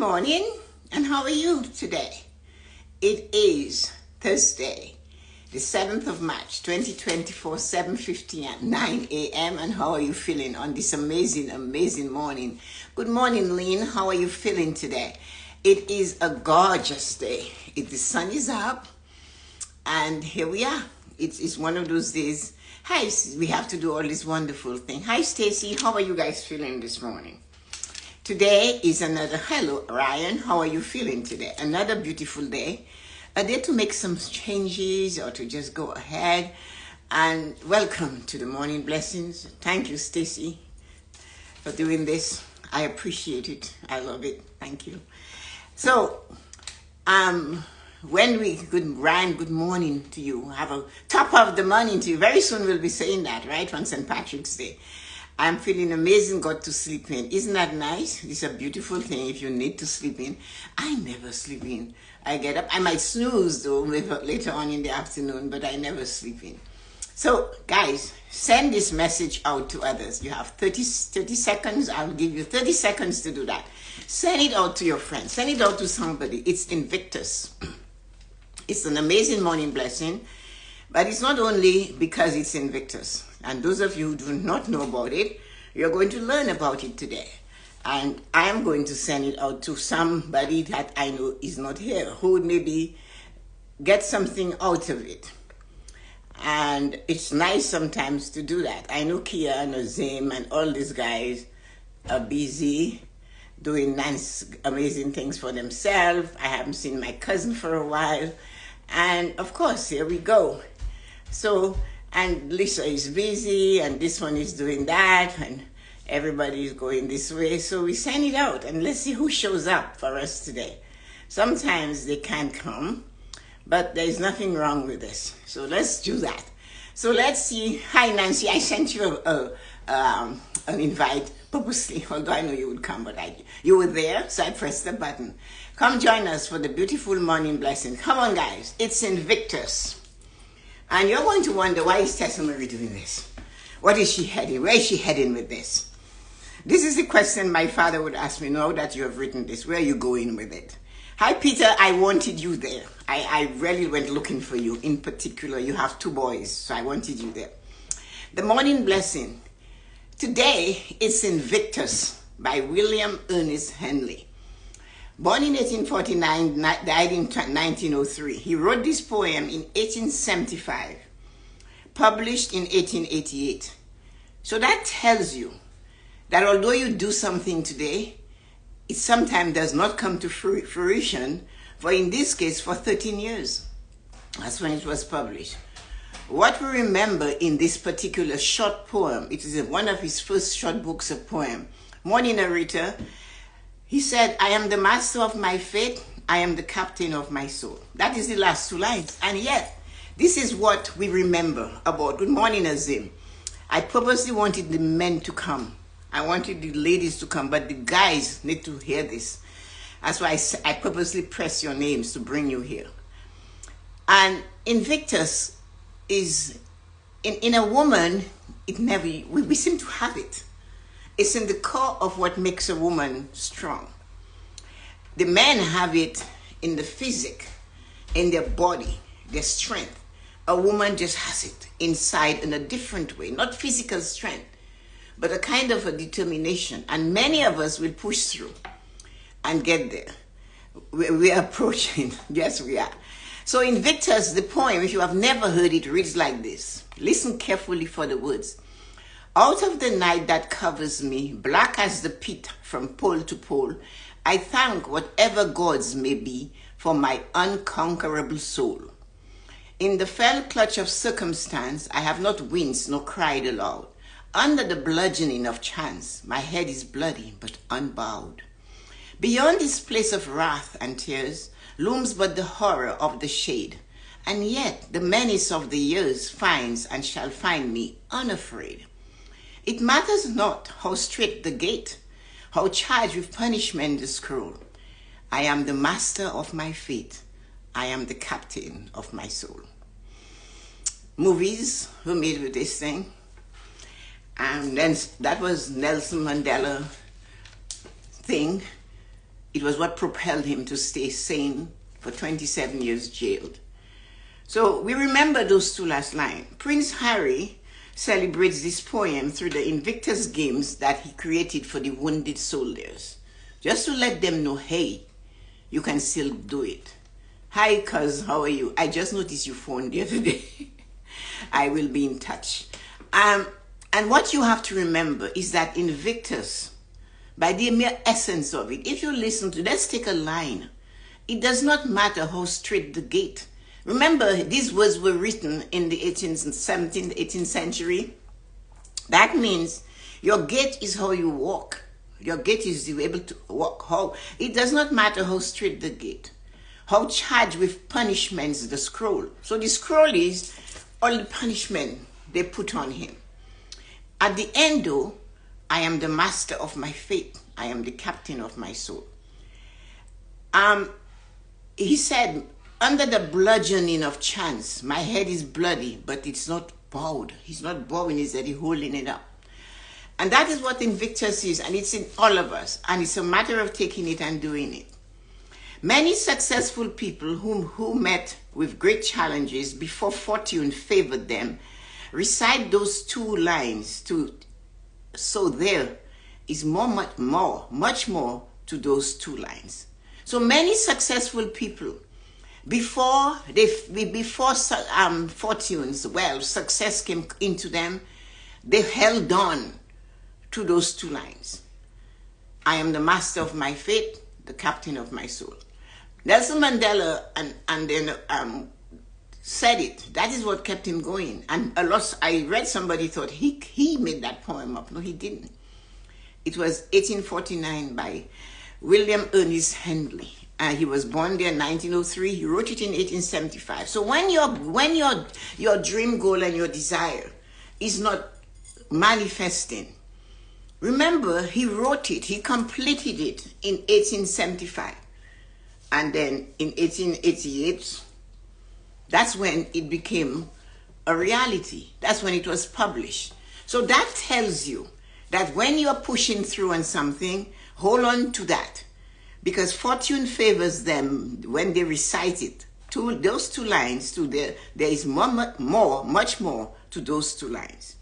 morning, and how are you today? It is Thursday, the 7th of March, 2024, 7:59 a.m. And how are you feeling on this amazing morning? Good morning, Lynn. How are you feeling today? It is a gorgeous day. The sun is up, and here we are. It's one of those days. Hi, we have to do all this wonderful thing. Hi, Stacy. How are you guys feeling this morning? Today is hello, Ryan. How are you feeling today? Another beautiful day. A day to make some changes or to just go ahead. And welcome to the Morning Blessings. Thank you, Stacy, for doing this. I appreciate it. I love it. Thank you. So, Ryan, good morning to you. Have a top of the morning to you. Very soon we'll be saying that, right, on St. Patrick's Day. I'm feeling amazing, got to sleep in. Isn't that nice? It's a beautiful thing if you need to sleep in. I never sleep in. I get up. I might snooze, though, later on in the afternoon, but I never sleep in. So, guys, send this message out to others. You have 30 seconds. I'll give you 30 seconds to do that. Send it out to your friends. Send it out to somebody. It's Invictus. It's an amazing morning blessing. But it's not only because it's Invictus. And those of you who do not know about it, you're going to learn about it today. And I'm going to send it out to somebody that I know is not here, who would maybe get something out of it. And it's nice sometimes to do that. I know Kia and Azim and all these guys are busy doing nice, amazing things for themselves. I haven't seen my cousin for a while. And of course, here we go. So, and Lisa is busy, and this one is doing that, and everybody is going this way. So we send it out, and let's see who shows up for us today. Sometimes they can't come, but there's nothing wrong with this. So let's do that. So let's see. Hi, Nancy. I sent you an invite purposely, although I know you would come, but you were there, so I pressed the button. Come join us for the beautiful morning blessing. Come on, guys. It's Invictus. And you're going to wonder, why is Tessa-Marie doing this? What is she heading? Where is she heading with this? This is the question my father would ask me, now that you have written this. Where are you going with it? Hi, Peter. I wanted you there. I really went looking for you. In particular, you have 2 boys, so I wanted you there. The morning blessing. Today, it's Invictus by William Ernest Henley. Born in 1849, died in 1903. He wrote this poem in 1875, published in 1888. So that tells you that although you do something today, it sometimes does not come to fruition, for in this case, for 13 years. That's when it was published. What we remember in this particular short poem, it is one of his first short books of poem. Morning narrator, he said, I am the master of my fate. I am the captain of my soul. That is the last 2 lines. And yet, this is what we remember about. Good morning, Azim. I purposely wanted the men to come. I wanted the ladies to come, but the guys need to hear this. That's why I purposely press your names to bring you here. And Invictus is, in a woman, we seem to have it. It's in the core of what makes a woman strong. The men have it in the physique, in their body, their strength. A woman just has it inside in a different way, not physical strength, but a kind of a determination. And many of us will push through and get there. We are approaching. Yes, we are. So Invictus, the poem, if you have never heard it, reads like this. Listen carefully for the words. Out of the night that covers me, black as the pit from pole to pole, I thank whatever gods may be for my unconquerable soul. In the fell clutch of circumstance, I have not winced nor cried aloud. Under the bludgeoning of chance, my head is bloody but unbowed. Beyond this place of wrath and tears looms but the horror of the shade, and yet the menace of the years finds and shall find me unafraid. It matters not how straight the gate, how charged with punishment the scroll. I am the master of my fate. I am the captain of my soul. Movies were made with this thing. And then that was Nelson Mandela thing. It was what propelled him to stay sane for 27 years jailed. So we remember those two last lines. Prince Harry celebrates this poem through the Invictus games that he created for the wounded soldiers, just to let them know, hey, you can still do it. Hi, cuz, how are you? I just noticed you phoned the other day. I will be in touch. And what you have to remember is that Invictus, by the mere essence of it, if you listen to, let's take a line. It does not matter how straight the gate. Remember, these words were written in the 18th, 17th, 18th century. That means your gait is how you walk. Your gait is you able to walk. How it does not matter how straight the gate, how charged with punishments the scroll. So the scroll is all the punishment they put on him. At the end, though, I am the master of my fate. I am the captain of my soul. He said, under the bludgeoning of chance, my head is bloody, but it's not bowed. He's not bowing his head, he's holding it up. And that is what Invictus is, and it's in all of us. And it's a matter of taking it and doing it. Many successful people who met with great challenges before fortune favored them recite those two lines so there is much more to those two lines. So many successful people, before fortunes, success came into them, they held on to those two lines. I am the master of my fate, the captain of my soul. Nelson Mandela and then said it. That is what kept him going. And I read somebody thought he made that poem up. No, he didn't. It was 1849 by William Ernest Henley. He was born there in 1903. He wrote it in 1875. So when your dream goal and your desire is not manifesting, remember he wrote it, he completed it in 1875. And then in 1888, that's when it became a reality. That's when it was published. So that tells you that when you're pushing through on something, hold on to that. Because fortune favors them when they recite it. Those two lines, there is much more to those two lines.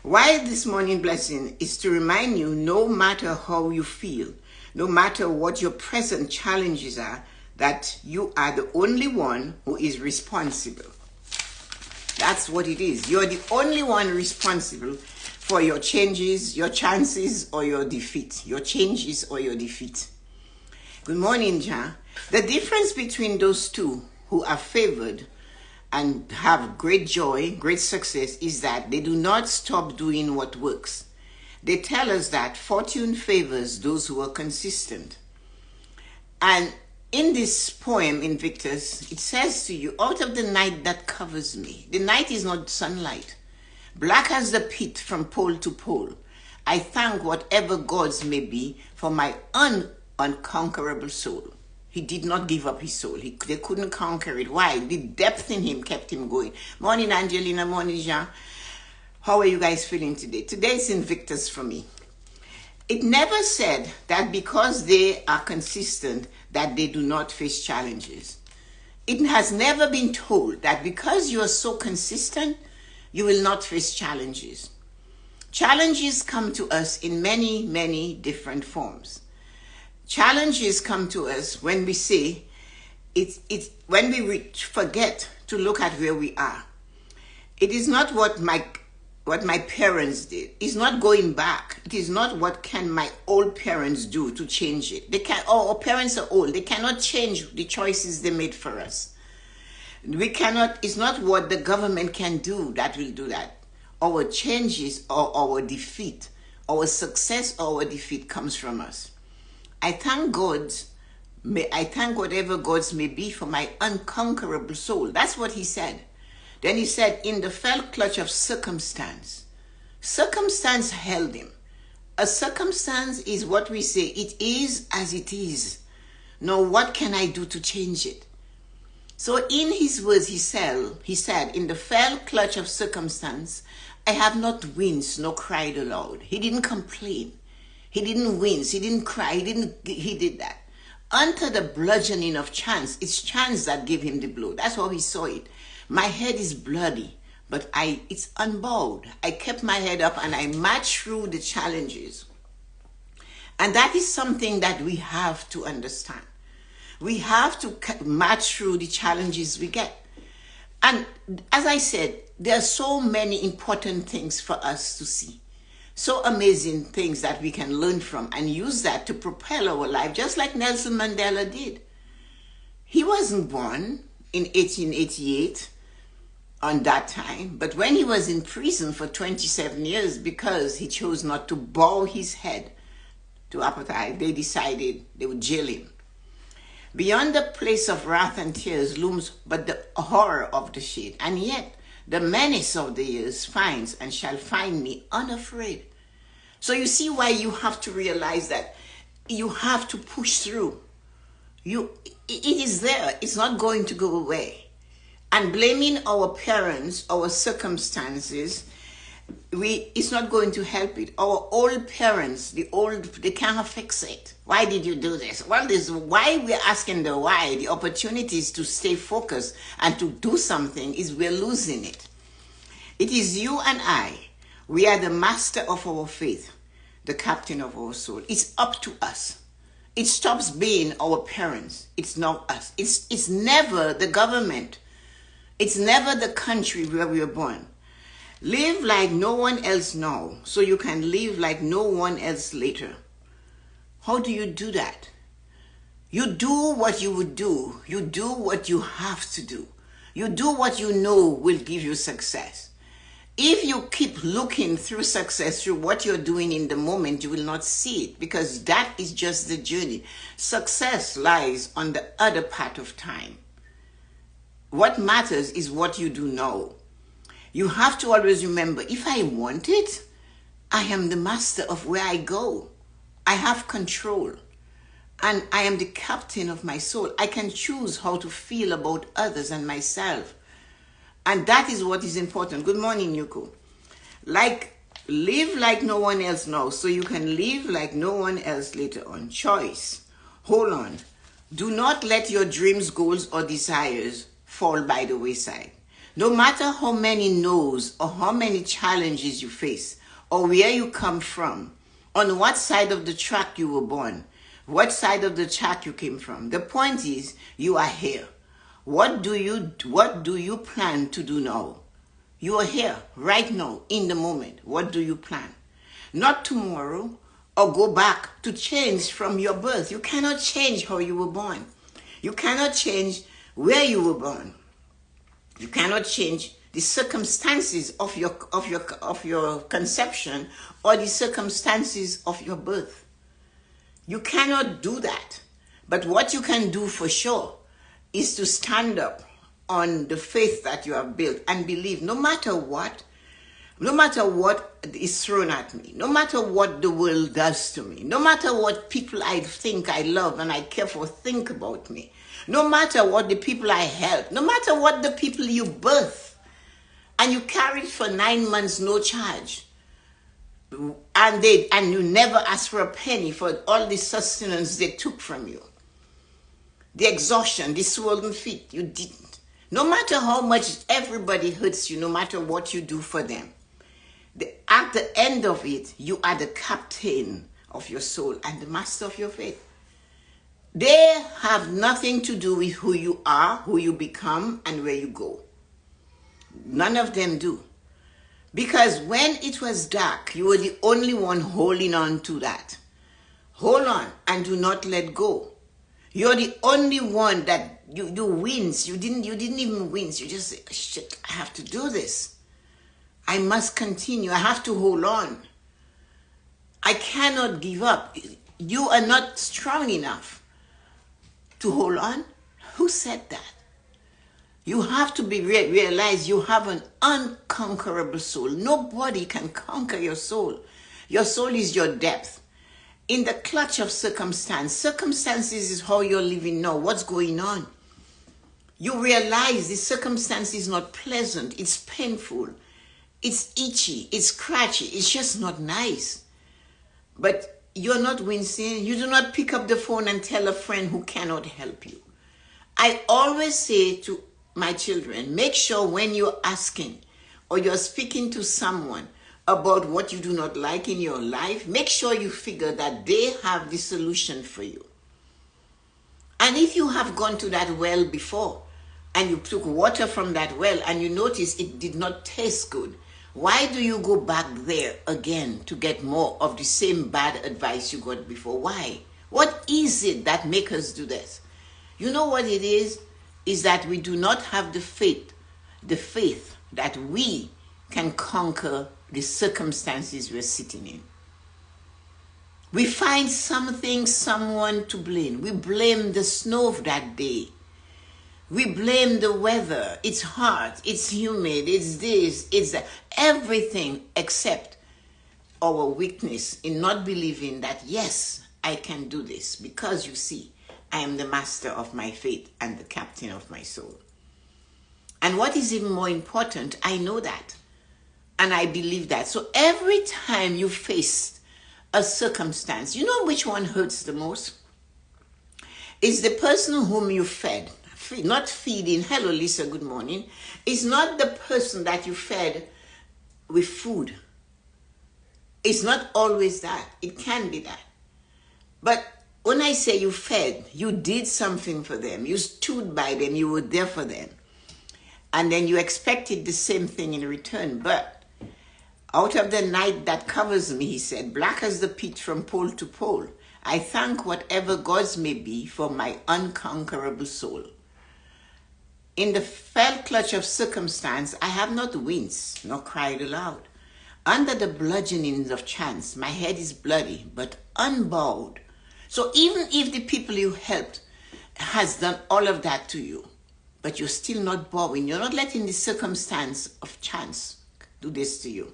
Why this morning blessing is to remind you, no matter how you feel, no matter what your present challenges are, that you are the only one who is responsible. That's what it is. You're the only one responsible for your changes, your chances, or your defeat. Your changes or your defeat. Good morning, John. The difference between those two who are favored and have great joy, great success, is that they do not stop doing what works. They tell us that fortune favors those who are consistent. And in this poem, Invictus, it says to you, out of the night that covers me, the night is not sunlight, black as the pit from pole to pole, I thank whatever gods may be for my unconquerable soul. He did not give up his soul. They couldn't conquer it. Why? The depth in him kept him going. Morning, Angelina. Morning, Jean. How are you guys feeling today? Today is Invictus for me. It never said that because they are consistent that they do not face challenges. It has never been told that because you are so consistent, you will not face challenges. Challenges come to us in many, many different forms. Challenges come to us when we say, when we forget to look at where we are. It is not what my parents did. It's not going back. It is not what can my old parents do to change it. They can. Our parents are old. They cannot change the choices they made for us. We cannot. It's not what the government can do that will do that. Our changes or our defeat, our success or our defeat comes from us. I thank God. I thank whatever gods may be for my unconquerable soul. That's what he said. Then he said, in the fell clutch of circumstance. Circumstance held him. A circumstance is what we say, it is as it is. Now, what can I do to change it? So in his words, he said, in the fell clutch of circumstance, I have not winced nor cried aloud. He didn't complain. He didn't wince. He didn't cry. He did that. under the bludgeoning of chance. It's chance that gave him the blow. That's how he saw it. My head is bloody, but it's unbowed. I kept my head up and I marched through the challenges. And that is something that we have to understand. We have to march through the challenges we get. And as I said, there are so many important things for us to see. So amazing things that we can learn from and use that to propel our life, just like Nelson Mandela did. He wasn't born in 1888 on that time, but when he was in prison for 27 years because he chose not to bow his head to apartheid, they decided they would jail him. Beyond the place of wrath and tears looms but the horror of the shade, and yet the menace of the years finds and shall find me unafraid. So you see why you have to realize that you have to push through. It is there. It's not going to go away. And blaming our parents, our circumstances, it's not going to help it. Our old parents, they cannot fix it. Why did you do this? Well, this why we're asking the why. The opportunities to stay focused and to do something is we're losing it. It is you and I. We are the master of our faith, the captain of our soul. It's up to us. It stops being our parents. It's not us. It's never the government. It's never the country where we were born. Live like no one else now, so you can live like no one else later. How do you do that? You do what you would do. You do what you have to do. You do what you know will give you success. If you keep looking through success, through what you're doing in the moment, you will not see it, because that is just the journey. Success lies on the other part of time. What matters is what you do now. You have to always remember, if I want it, I am the master of where I go. I have control. And I am the captain of my soul. I can choose how to feel about others and myself. And that is what is important. Good morning, Yuko. Live like no one else now, so you can live like no one else later on. Choice. Hold on. Do not let your dreams, goals, or desires fall by the wayside. No matter how many no's or how many challenges you face, or where you come from, on what side of the track you were born, what side of the track you came from, the point is, you are here. What do you plan to do now? You are here, right now, in the moment. What do you plan? Not tomorrow, or go back to change from your birth. You cannot change how you were born. You cannot change where you were born. You cannot change the circumstances of your conception or the circumstances of your birth. You cannot do that. But what you can do for sure is to stand up on the faith that you have built and believe no matter what is thrown at me, no matter what the world does to me, no matter what people I think I love and I care for think about me, no matter what the people I help, no matter what the people you birth, and you carried for 9 months no charge, and you never asked for a penny for all the sustenance they took from you, the exhaustion, the swollen feet, you didn't. No matter how much everybody hurts you, no matter what you do for them, at the end of it, you are the captain of your soul and the master of your faith. They have nothing to do with who you are, who you become, and where you go. None of them do. Because when it was dark, you were the only one holding on to that. Hold on and do not let go. You're the only one that you wins. You didn't even win. You just say, shit, I have to do this. I must continue. I have to hold on. I cannot give up. You are not strong enough to hold on. Who said that? You have to realize you have an unconquerable soul. Nobody can conquer your soul. Your soul is your depth. In the clutch of circumstances is how you're living now. What's going on? You realize the circumstance is not pleasant. It's painful. It's itchy. It's scratchy. It's just not nice. But you're not wincing. You do not pick up the phone and tell a friend who cannot help you. I always say to my children, make sure when you're asking or you're speaking to someone about what you do not like in your life, make sure you figure that they have the solution for you. And if you have gone to that well before and you took water from that well and you notice it did not taste good, why do you go back there again to get more of the same bad advice you got before? Why? What is it that makes us do this? You know what it is? Is that we do not have the faith that we can conquer the circumstances we're sitting in. We find something, someone to blame. We blame the snow of that day. We blame the weather. It's hot, it's humid, it's this, it's that. Everything except our weakness in not believing that, yes, I can do this. Because you see, I am the master of my fate and the captain of my soul. And what is even more important, I know that. And I believe that. So every time you face a circumstance, you know which one hurts the most? It's the person whom you fed. Not feeding. Hello, Lisa, good morning. It's not the person that you fed with food. It's not always that. It can be that. But when I say you fed, you did something for them. You stood by them. You were there for them. And then you expected the same thing in return. But out of the night that covers me, he said, black as the pitch from pole to pole, I thank whatever gods may be for my unconquerable soul. In the fell clutch of circumstance, I have not winced nor cried aloud. Under the bludgeonings of chance, my head is bloody, but unbowed. So even if the people you helped has done all of that to you, but you're still not bowing, you're not letting the circumstance of chance do this to you.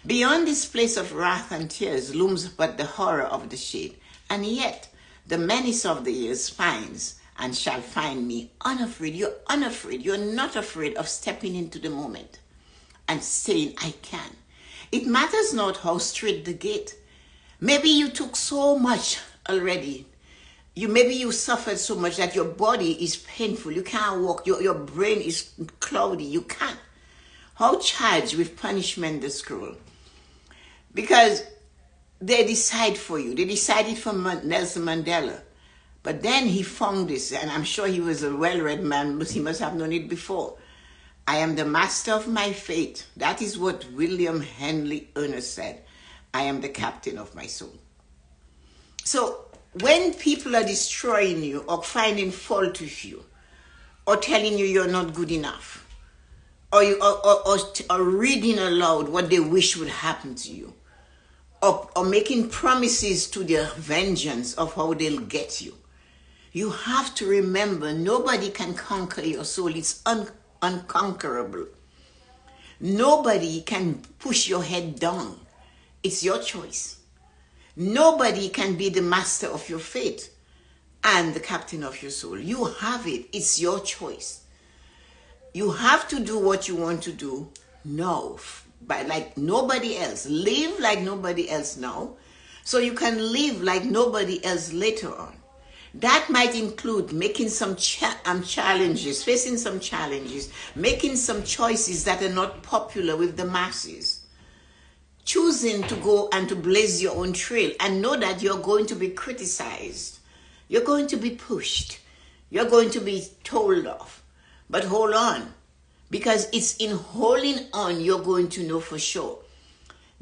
Beyond this place of wrath and tears looms but the horror of the shade, and yet the menace of the years finds and shall find me unafraid. You're unafraid. You're not afraid of stepping into the moment and saying, I can. It matters not how straight the gate. Maybe you took so much already. Maybe you suffered so much that your body is painful. You can't walk. Your brain is cloudy. You can't. How charged with punishment the scroll? Because they decide for you. They decided for Nelson Mandela. But then he found this, and I'm sure he was a well-read man, but he must have known it before. I am the master of my fate. That is what William Henry Ernest said. I am the captain of my soul. So when people are destroying you or finding fault with you or telling you you're not good enough or reading aloud what they wish would happen to you or making promises to their vengeance of how they'll get you, you have to remember nobody can conquer your soul. It's unconquerable. Nobody can push your head down. It's your choice. Nobody can be the master of your fate and the captain of your soul. You have it. It's your choice. You have to do what you want to do now, but like nobody else. Live like nobody else now, so you can live like nobody else later on. That might include making some challenges, facing some challenges, making some choices that are not popular with the masses. Choosing to go and to blaze your own trail and know that you're going to be criticized. You're going to be pushed. You're going to be told off. But hold on, because it's in holding on you're going to know for sure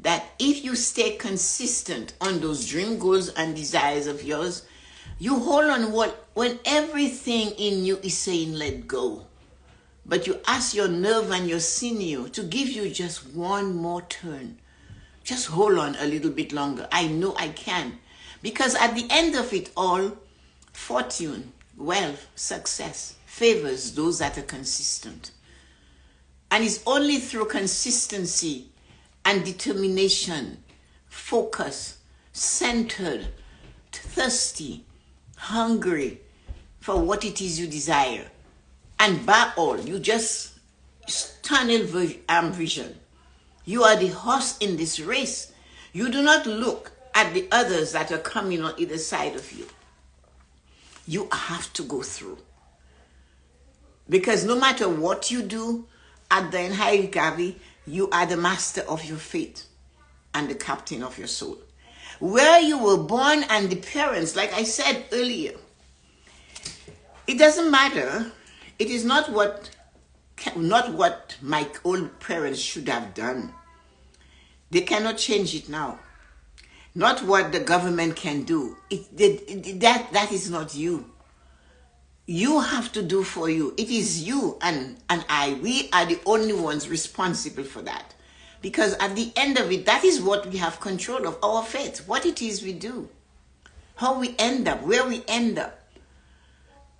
that if you stay consistent on those dream goals and desires of yours, you hold on when everything in you is saying let go. But you ask your nerve and your sinew to give you just one more turn. Just hold on a little bit longer. I know I can. Because at the end of it all, fortune, wealth, success favors those that are consistent. And it's only through consistency and determination, focus, centered, thirsty, hungry for what it is you desire. And by all, you just tunnel vision. You are the horse in this race. You do not look at the others that are coming on either side of you. You have to go through. Because no matter what you do, at the end, Gavi, you are the master of your fate and the captain of your soul. Where you were born and the parents, like I said earlier, it doesn't matter. It is not what my old parents should have done. They cannot change it now. Not what the government can do. That is not you. You have to do for you. It is you and I. We are the only ones responsible for that. Because at the end of it, that is what we have control of, our fate. What it is we do. How we end up, where we end up.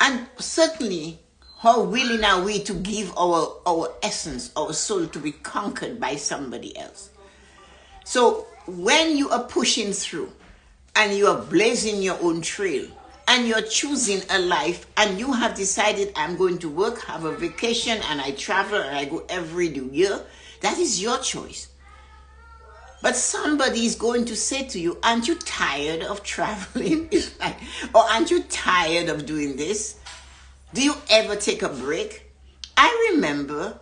And certainly, how willing are we to give our essence, our soul to be conquered by somebody else. So when you are pushing through and you are blazing your own trail and you're choosing a life and you have decided I'm going to work, have a vacation, and I travel and I go every year, that is your choice. But somebody is going to say to you, aren't you tired of traveling? Or aren't you tired of doing this? Do you ever take a break? I remember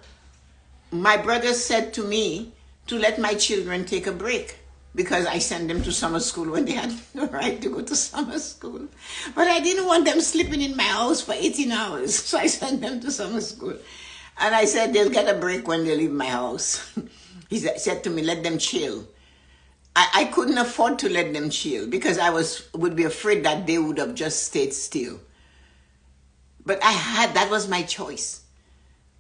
my brother said to me to let my children take a break because I sent them to summer school when they had no right to go to summer school. But I didn't want them sleeping in my house for 18 hours. So I sent them to summer school. And I said, they'll get a break when they leave my house. He said to me, let them chill. I couldn't afford to let them chill because I would be afraid that they would have just stayed still. But that was my choice.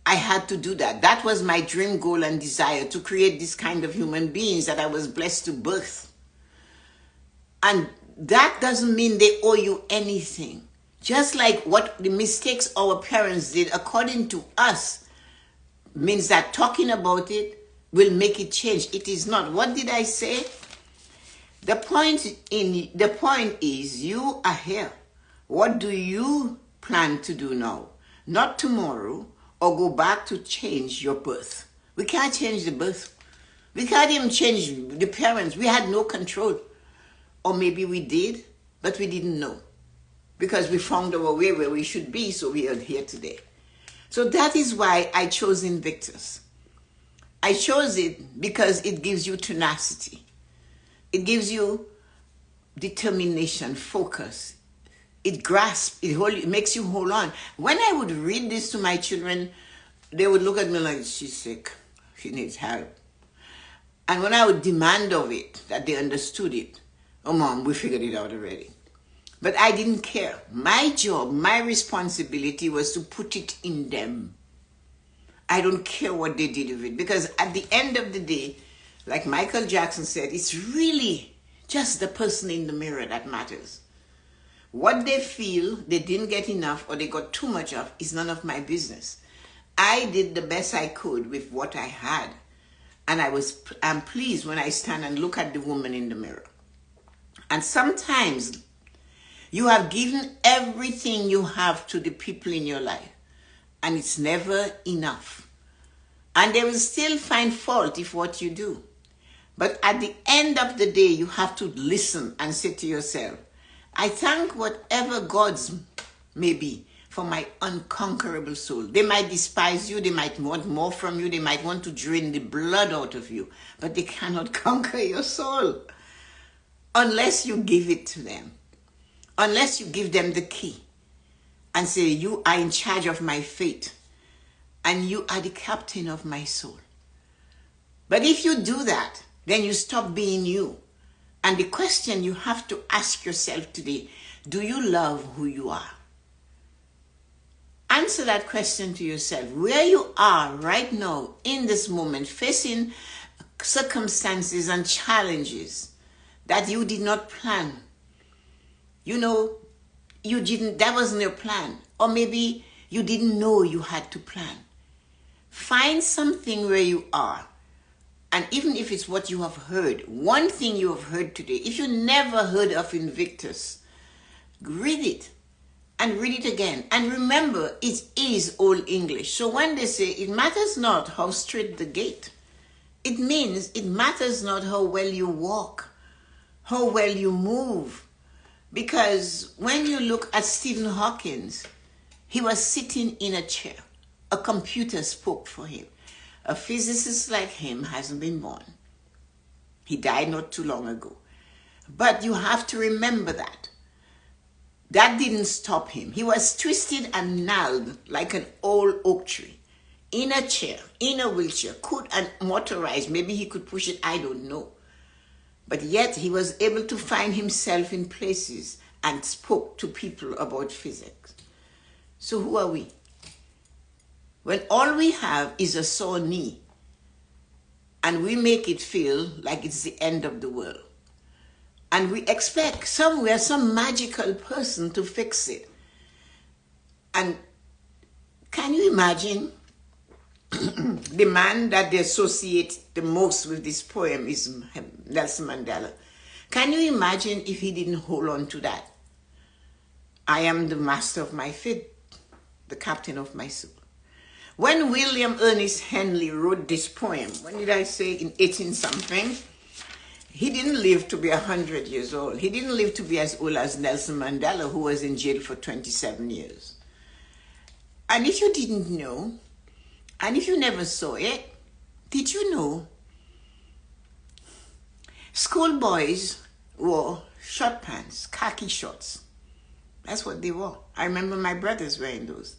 I had to do that. That was my dream, goal, and desire, to create this kind of human beings that I was blessed to birth. And that doesn't mean they owe you anything. Just like what the mistakes our parents did, according to us, means that talking about it will make it change. It is not. What did I say? The point is you are here. What do you plan to do now? Not tomorrow, or go back to change your birth. We can't change the birth. We can't even change the parents. We had no control. Or maybe we did, but we didn't know. Because we found our way where we should be, so we are here today. So that is why I chose Invictus. I chose it because it gives you tenacity. It gives you determination, focus. It grasps, it makes you hold on. When I would read this to my children, they would look at me like, she's sick, she needs help. And when I would demand of it, that they understood it, oh mom, we figured it out already. But I didn't care. My job, my responsibility was to put it in them. I don't care what they did with it, because at the end of the day, like Michael Jackson said, it's really just the person in the mirror that matters. What they feel they didn't get enough or they got too much of is none of my business. I did the best I could with what I had. And I'm pleased when I stand and look at the woman in the mirror. And sometimes you have given everything you have to the people in your life, and it's never enough. And they will still find fault if what you do. But at the end of the day, you have to listen and say to yourself, I thank whatever gods may be for my unconquerable soul. They might despise you, they might want more from you, they might want to drain the blood out of you, but they cannot conquer your soul unless you give it to them. Unless you give them the key and say, you are in charge of my fate and you are the captain of my soul. But if you do that, then you stop being you. And the question you have to ask yourself today, do you love who you are? Answer that question to yourself. Where you are right now, in this moment, facing circumstances and challenges that you did not plan. You know, that wasn't your plan. Or maybe you didn't know you had to plan. Find something where you are. And even if it's what you have heard, one thing you have heard today, if you never heard of Invictus, read it and read it again. And remember, it is all English. So when they say it matters not how straight the gate, it means it matters not how well you walk, how well you move. Because when you look at Stephen Hawking, he was sitting in a chair. A computer spoke for him. A physicist like him hasn't been born. He died not too long ago. But you have to remember that. That didn't stop him. He was twisted and gnarled like an old oak tree. In a chair, in a wheelchair, could and motorized. Maybe he could push it, I don't know. But yet he was able to find himself in places and spoke to people about physics. So who are we? When all we have is a sore knee and we make it feel like it's the end of the world. And we expect somewhere some magical person to fix it. And can you imagine the man that they associate the most with this poem is Nelson Mandela. Can you imagine if he didn't hold on to that? I am the master of my fate, the captain of my soul. When William Ernest Henley wrote this poem, when did I say, in 18 something, he didn't live to be 100 years old. He didn't live to be as old as Nelson Mandela, who was in jail for 27 years. And if you didn't know, and if you never saw it, did you know schoolboys wore short pants, khaki shorts? That's what they wore. I remember my brothers wearing those.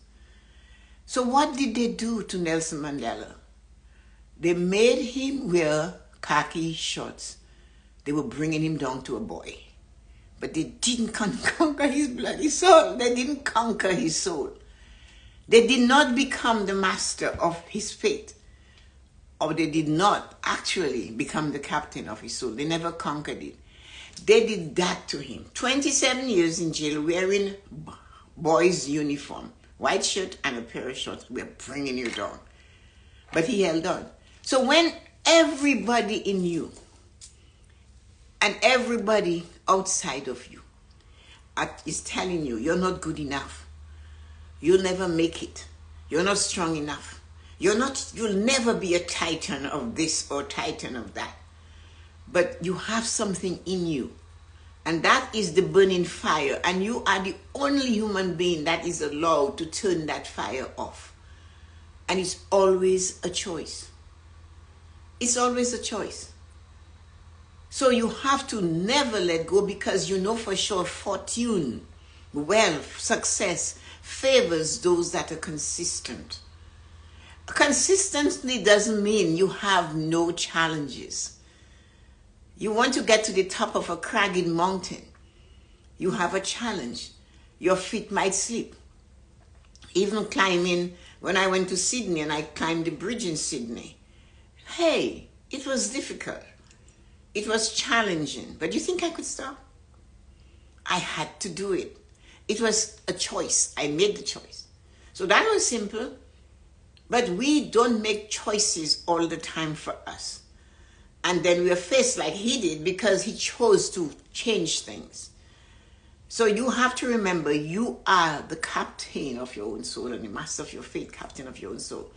So what did they do to Nelson Mandela? They made him wear khaki shorts. They were bringing him down to a boy. But they didn't conquer his bloody soul. They didn't conquer his soul. They did not become the master of his fate. Or they did not actually become the captain of his soul. They never conquered it. They did that to him. 27 years in jail wearing boy's uniform. White shirt and a pair of shorts. We're bringing you down. But he held on. So when everybody in you and everybody outside of you is telling you you're not good enough, you'll never make it, you're not strong enough, you'll never be a titan of this or titan of that, but you have something in you, and that is the burning fire, and you are the only human being that is allowed to turn that fire off. And it's always a choice. It's always a choice. So you have to never let go, because you know for sure fortune, wealth, success favors those that are consistent. Consistency doesn't mean you have no challenges. You want to get to the top of a craggy mountain. You have a challenge. Your feet might slip. Even climbing, when I went to Sydney and I climbed the bridge in Sydney, hey, it was difficult. It was challenging. But you think I could stop? I had to do it. It was a choice. I made the choice. So that was simple. But we don't make choices all the time for us. And then we are faced like he did, because he chose to change things. So you have to remember, you are the captain of your own soul and the master of your fate, captain of your own soul.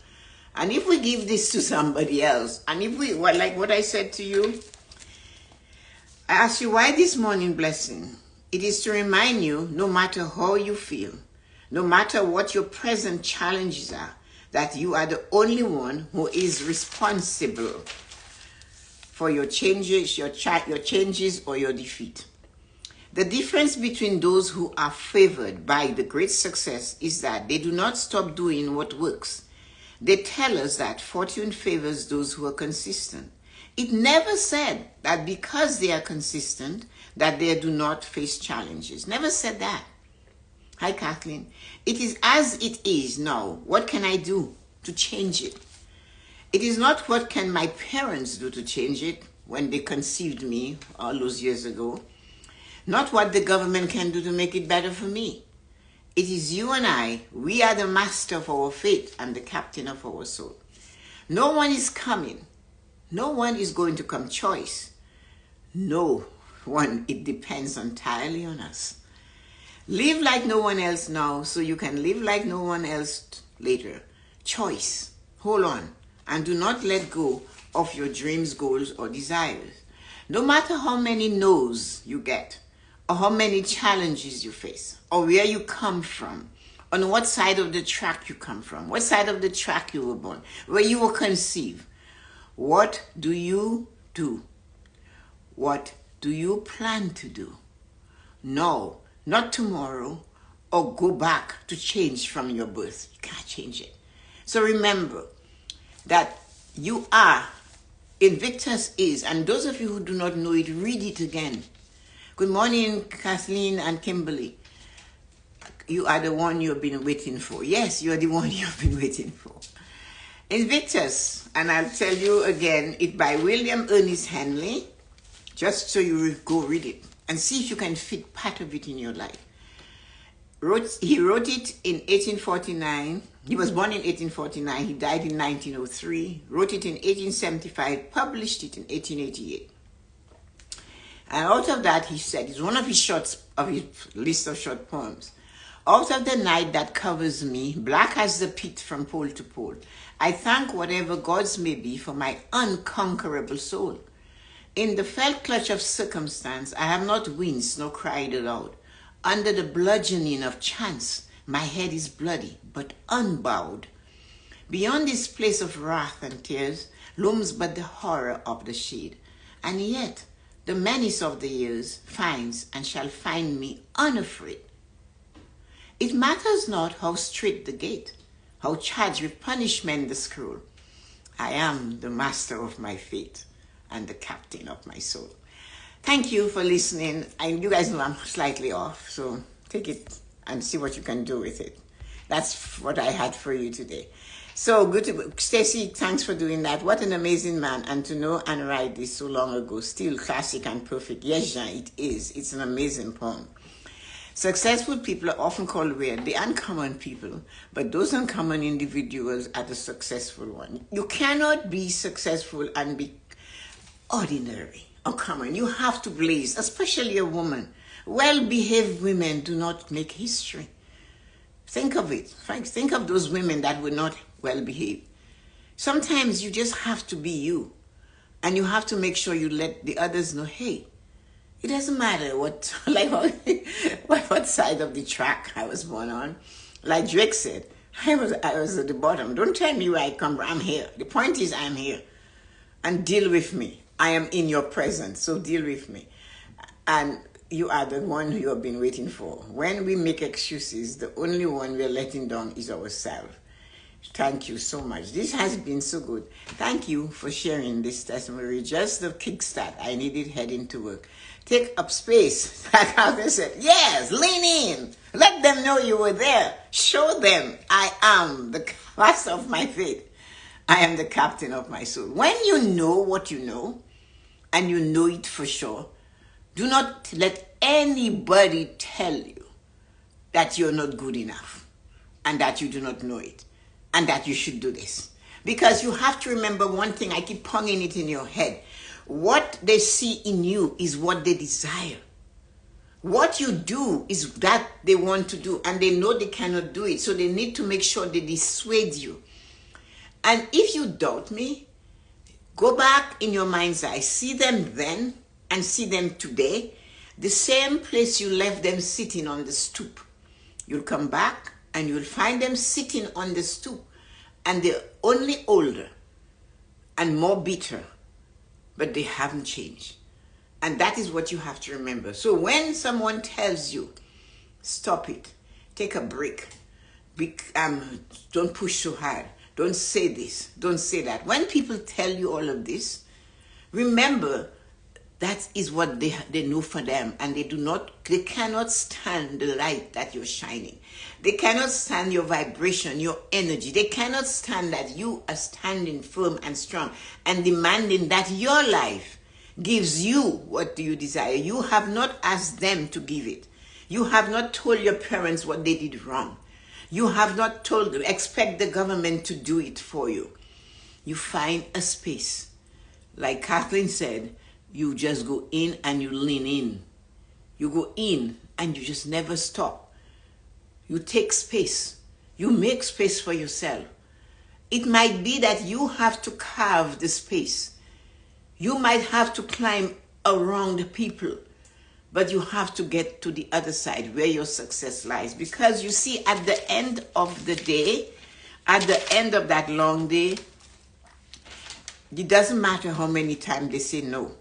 And if we give this to somebody else, and if we, well, like what I said to you, I asked you, why this morning blessing? It is to remind you, no matter how you feel, no matter what your present challenges are, that you are the only one who is responsible for your changes, your changes or your defeat. The difference between those who are favored by the great success is that they do not stop doing what works. They tell us that fortune favors those who are consistent. It never said that because they are consistent, that they do not face challenges. Never said that. Hi, Kathleen. It is as it is now. What can I do to change it? It is not what can my parents do to change it when they conceived me all those years ago. Not what the government can do to make it better for me. It is you and I. We are the master of our fate and the captain of our soul. No one is coming. No one is going to come choice. No one. It depends entirely on us. Live like no one else now so you can live like no one else later. Choice. Hold on. And do not let go of your dreams, goals, or desires. No matter how many no's you get, or how many challenges you face, or where you come from, on what side of the track you come from, what side of the track you were born, where you were conceived, what do you do? What do you plan to do? No, not tomorrow, or go back to change from your birth. You can't change it. So remember that you are, Invictus is, and those of you who do not know it, read it again. Good morning, Kathleen and Kimberly. You are the one you've been waiting for. Yes, you are the one you've been waiting for. Invictus, and I'll tell you again, it's by William Ernest Henley, just so you go read it and see if you can fit part of it in your life. He wrote it in 1849. He was born in 1849. He died in 1903. Wrote it in 1875. Published it in 1888. And out of that, he said, it's one of his list of short poems. Out of the night that covers me, black as the pit from pole to pole, I thank whatever gods may be for my unconquerable soul. In the felt clutch of circumstance, I have not winced nor cried aloud. Under the bludgeoning of chance, my head is bloody, but unbowed. Beyond this place of wrath and tears looms but the horror of the shade. And yet, the menace of the years finds and shall find me unafraid. It matters not how straight the gate, how charged with punishment the scroll. I am the master of my fate and the captain of my soul. Thank you for listening. You guys know I'm slightly off, so take it and see what you can do with it. That's what I had for you today. So good to Stacy, thanks for doing that. What an amazing man. And to know and write this so long ago, still classic and perfect. Yes, Jean, it is. It's an amazing poem. Successful people are often called weird. They're uncommon people, but those uncommon individuals are the successful ones. You cannot be successful and be ordinary or common. You have to blaze, especially a woman. Well-behaved women do not make history. Think of it. Think of those women that were not well-behaved. Sometimes you just have to be you, and you have to make sure you let the others know, hey, it doesn't matter what side of the track I was born on. Like Drake said, I was at the bottom. Don't tell me where I come from. I'm here. The point is I'm here. And deal with me. I am in your presence, so deal with me. And you are the one you have been waiting for. When we make excuses, the only one we're letting down is ourselves. Thank you so much. This has been so good. Thank you for sharing this testimony. Just the kickstart I needed heading to work. Take up space. Like how they said, yes, lean in. Let them know you were there. Show them I am the master of my fate. I am the captain of my soul. When you know what you know, and you know it for sure, do not let anybody tell you that you're not good enough and that you do not know it and that you should do this. Because you have to remember one thing, I keep ponging it in your head. What they see in you is what they desire. What you do is that they want to do, and they know they cannot do it, so they need to make sure they dissuade you. And if you doubt me, go back in your mind's eye, see them then and see them today, the same place you left them sitting on the stoop. You'll come back and you'll find them sitting on the stoop, and they're only older and more bitter, but they haven't changed. And that is what you have to remember. So when someone tells you, stop it, take a break, don't push so hard, don't say this, don't say that. When people tell you all of this, remember that is what they know for them, and they cannot stand the light that you're shining. They cannot stand your vibration, your energy. They cannot stand that you are standing firm and strong and demanding that your life gives you what you desire. You have not asked them to give it. You have not told your parents what they did wrong. You have not expect the government to do it for you. You find a space. Like Kathleen said, you just go in and you lean in. You go in and you just never stop. You take space. You make space for yourself. It might be that you have to carve the space. You might have to climb around people, but you have to get to the other side where your success lies. Because you see, at the end of the day, at the end of that long day, it doesn't matter how many times they say no,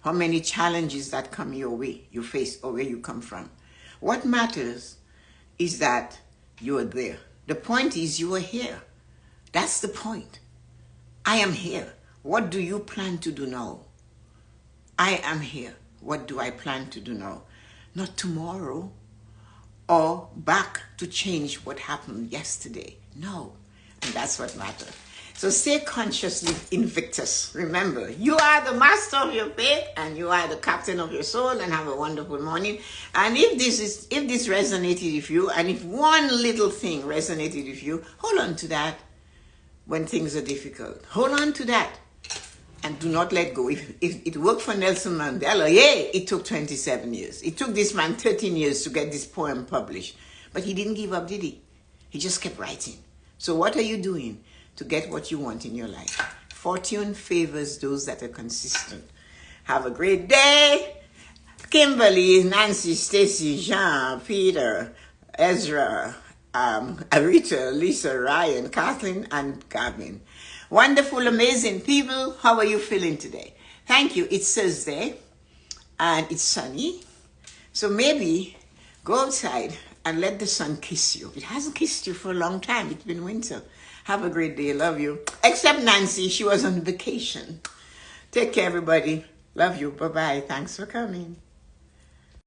how many challenges that come your way, you face, or where you come from. What matters is that you are there. The point is you are here. That's the point. I am here. What do you plan to do now? I am here. What do I plan to do now? Not tomorrow or back to change what happened yesterday. No. And that's what matters. So stay consciously Invictus. Remember, you are the master of your fate and you are the captain of your soul, and have a wonderful morning. And if this resonated with you, and if one little thing resonated with you, hold on to that when things are difficult. Hold on to that and do not let go. If it worked for Nelson Mandela, yay, it took 27 years. It took this man 13 years to get this poem published. But he didn't give up, did he? He just kept writing. So what are you doing to get what you want in your life? Fortune favors those that are consistent. Have a great day. Kimberly, Nancy, Stacy, Jean, Peter, Ezra, Arita, Lisa, Ryan, Kathleen, and Gavin. Wonderful, amazing people. How are you feeling today? Thank you. It's Thursday and it's sunny. So maybe go outside and let the sun kiss you. It hasn't kissed you for a long time. It's been winter. Have a great day. Love you. Except Nancy. She was on vacation. Take care, everybody. Love you. Bye-bye. Thanks for coming.